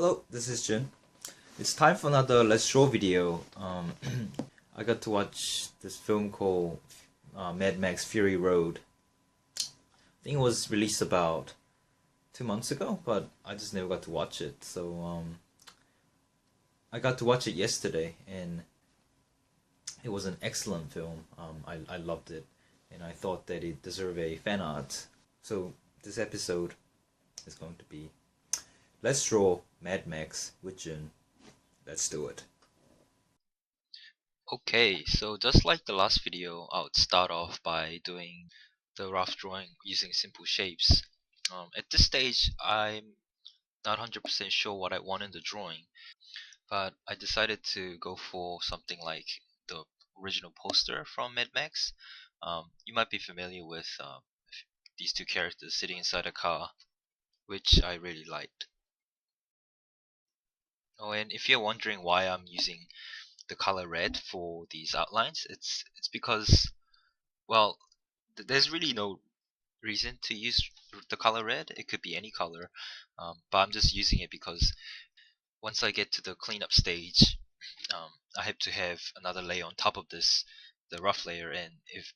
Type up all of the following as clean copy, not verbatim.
Hello, this is Jun. It's time for another Let's Draw video. I got to watch this film called Mad Max Fury Road. I think it was released about 2 months ago, but I just never got to watch it. So I got to watch it yesterday, and it was an excellent film. I loved it, and I thought that it deserved a fan art. So this episode is going to be Let's Draw Mad Max with Jun. Let's do it. Okay, so just like the last video, I would start off by doing the rough drawing using simple shapes. At this stage, I'm not 100% sure what I want in the drawing, but I decided to go for something like the original poster from Mad Max. You might be familiar with these two characters sitting inside a car, which I really liked. Oh, and if you're wondering why I'm using the color red for these outlines, it's because, well, there's really no reason to use the color red. It could be any color, but I'm just using it because once I get to the cleanup stage, I have to have another layer on top of this, the rough layer, and if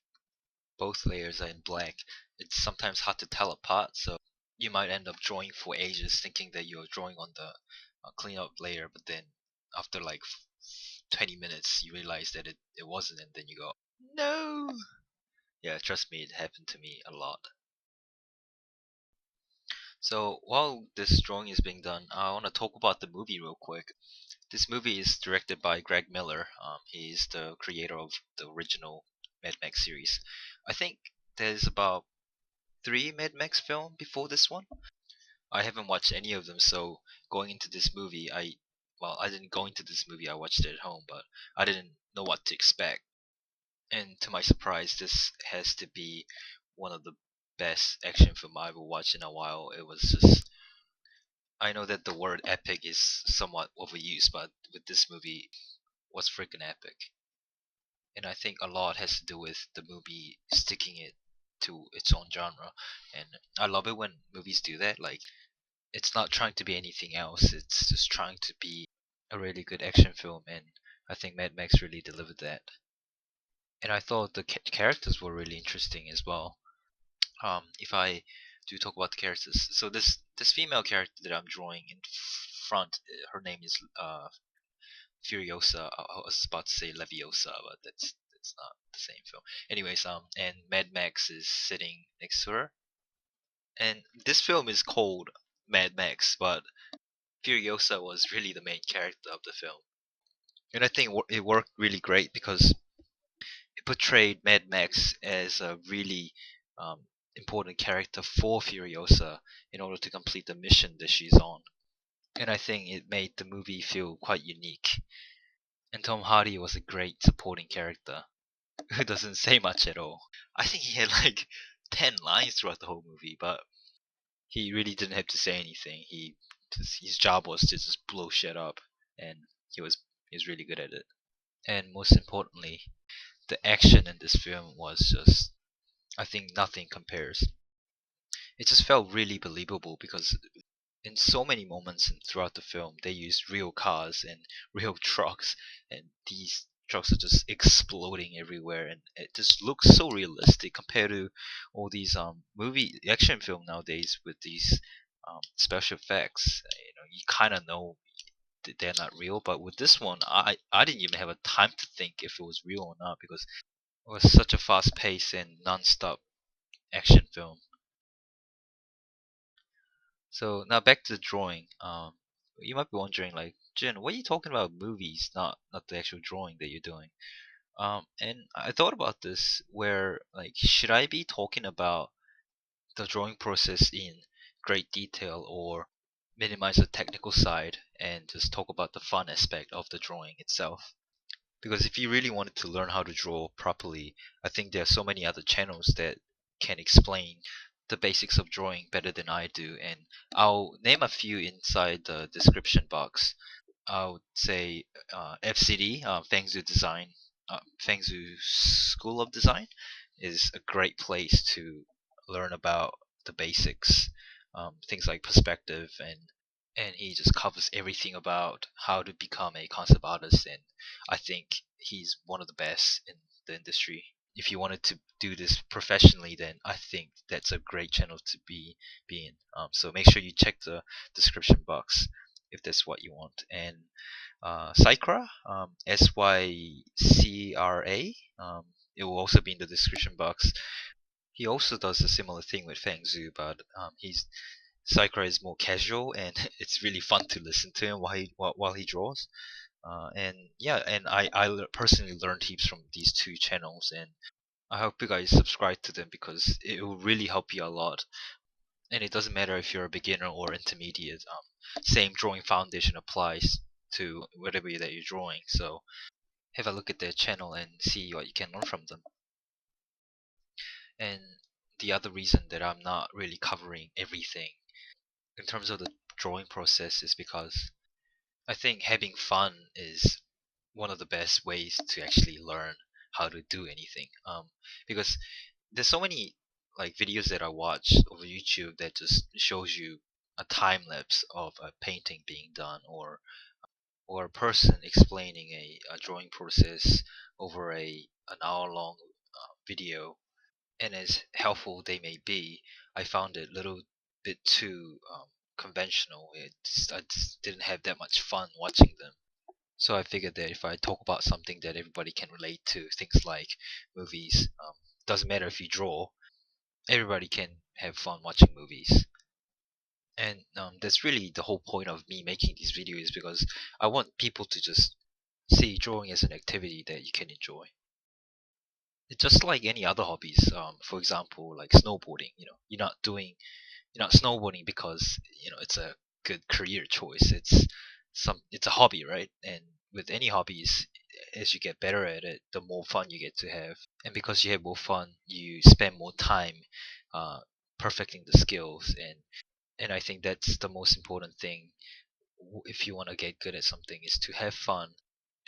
both layers are in black, it's sometimes hard to tell apart, so you might end up drawing for ages thinking that you're drawing on the cleanup layer, but then after like 20 minutes you realize that it wasn't, and then you go, no! Yeah, trust me, it happened to me a lot. So while this drawing is being done, I want to talk about the movie real quick. This movie is directed by Greg Miller. He's the creator of the original Mad Max series. I think there's about three Mad Max films before this one. I haven't watched any of them, so going into this movie, I didn't go into this movie. I watched it at home, but I didn't know what to expect. And to my surprise, this has to be one of the best action film I've watched in a while. It was just, I know that the word epic is somewhat overused, but with this movie, was freaking epic. And I think a lot has to do with the movie sticking it to its own genre. And I love it when movies do that. Like, it's not trying to be anything else. It's just trying to be a really good action film, and I think Mad Max really delivered that. And I thought the characters were really interesting as well. If I do talk about the characters, so this female character that I'm drawing in front, her name is Furiosa. I was about to say Leviosa, but that's not the same film. Anyways, and Mad Max is sitting next to her, and this film is called Mad Max, but Furiosa was really the main character of the film, and I think it worked really great because it portrayed Mad Max as a really important character for Furiosa in order to complete the mission that she's on. And I think it made the movie feel quite unique. And Tom Hardy was a great supporting character who doesn't say much at all. I think he had like 10 lines throughout the whole movie, but he really didn't have to say anything. His job was to just blow shit up, and he was really good at it. And most importantly, the action in this film was just, I think nothing compares. It just felt really believable because in so many moments throughout the film they used real cars and real trucks, and these trucks are just exploding everywhere, and it just looks so realistic compared to all these movie action film nowadays with these special effects. You kind of know that they're not real, but with this one, I didn't even have a time to think if it was real or not because it was such a fast paced and non-stop action film. So now back to the drawing. You might be wondering, like, Jin, what are you talking about? Movies, not the actual drawing that you're doing. And I thought about this, where like, should I be talking about the drawing process in great detail, or minimize the technical side and just talk about the fun aspect of the drawing itself? Because if you really wanted to learn how to draw properly, I think there are so many other channels that can explain the basics of drawing better than I do, and I'll name a few inside the description box. I would say FCD, Fengzu Design, Fengzu School of Design, is a great place to learn about the basics, things like perspective and and he just covers everything about how to become a concept artist. And I think he's one of the best in the industry. If you wanted to do this professionally, then I think that's a great channel to be in. So make sure you check the description box if that's what you want. And Sycra, Sycra. It will also be in the description box. He also does a similar thing with Feng Zhu, but he's Sycra is more casual, and it's really fun to listen to him while he draws. And yeah, and I personally learned heaps from these two channels, and I hope you guys subscribe to them because it will really help you a lot. And it doesn't matter if you're a beginner or intermediate. Same drawing foundation applies to whatever that you're drawing. So have a look at their channel and see what you can learn from them. And the other reason that I'm not really covering everything in terms of the drawing process is because I think having fun is one of the best ways to actually learn how to do anything. Because there's so many like videos that I watch over YouTube that just shows you a time lapse of a painting being done, or a person explaining a drawing process over an hour long video. And as helpful they may be, I found it a little bit too conventional. I just didn't have that much fun watching them. So I figured that if I talk about something that everybody can relate to, things like movies, doesn't matter if you draw, everybody can have fun watching movies. And that's really the whole point of me making these videos, because I want people to just see drawing as an activity that you can enjoy. It's just like any other hobbies. For example, like snowboarding. You're not snowboarding because it's a good career choice. It's a hobby, right? And with any hobbies, as you get better at it, the more fun you get to have. And because you have more fun, you spend more time uh, perfecting the skills. And I think that's the most important thing if you want to get good at something, is to have fun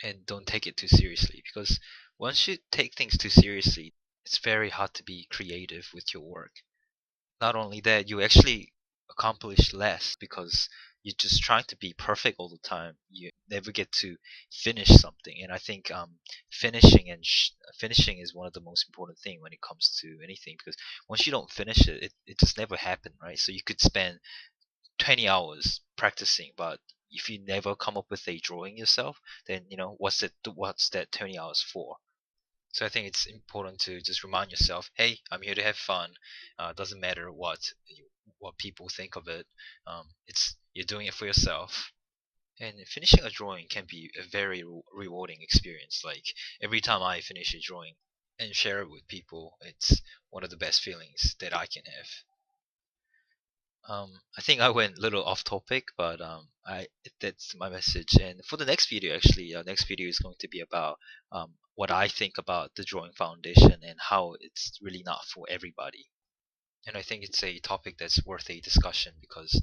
and don't take it too seriously. Because once you take things too seriously, it's very hard to be creative with your work. Not only that, you actually accomplish less because you're just trying to be perfect all the time. You never get to finish something. And I think finishing is one of the most important thing when it comes to anything, because once you don't finish it just never happened, right? So you could spend 20 hours practicing, but if you never come up with a drawing yourself, then what's that 20 hours for? So I think it's important to just remind yourself, hey, I'm here to have fun. Doesn't matter what people think of it. It's You're doing it for yourself. And finishing a drawing can be a very rewarding experience. Like every time I finish a drawing and share it with people, it's one of the best feelings that I can have. I think I went a little off topic, but that's my message. And for the next video, actually, next video is going to be about what I think about the drawing foundation and how it's really not for everybody. And I think it's a topic that's worth a discussion because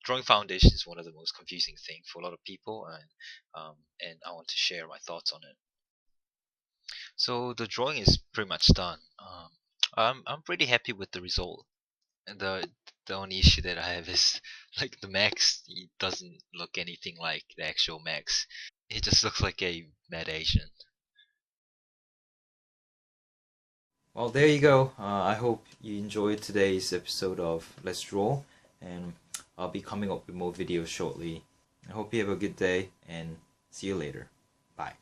drawing foundation is one of the most confusing things for a lot of people, and I want to share my thoughts on it. So the drawing is pretty much done. I'm pretty happy with the result. And the only issue that I have is like the Max. It doesn't look anything like the actual Max. It just looks like a mad Asian. Well, there you go. I hope you enjoyed today's episode of Let's Draw, and I'll be coming up with more videos shortly. I hope you have a good day, and see you later. Bye.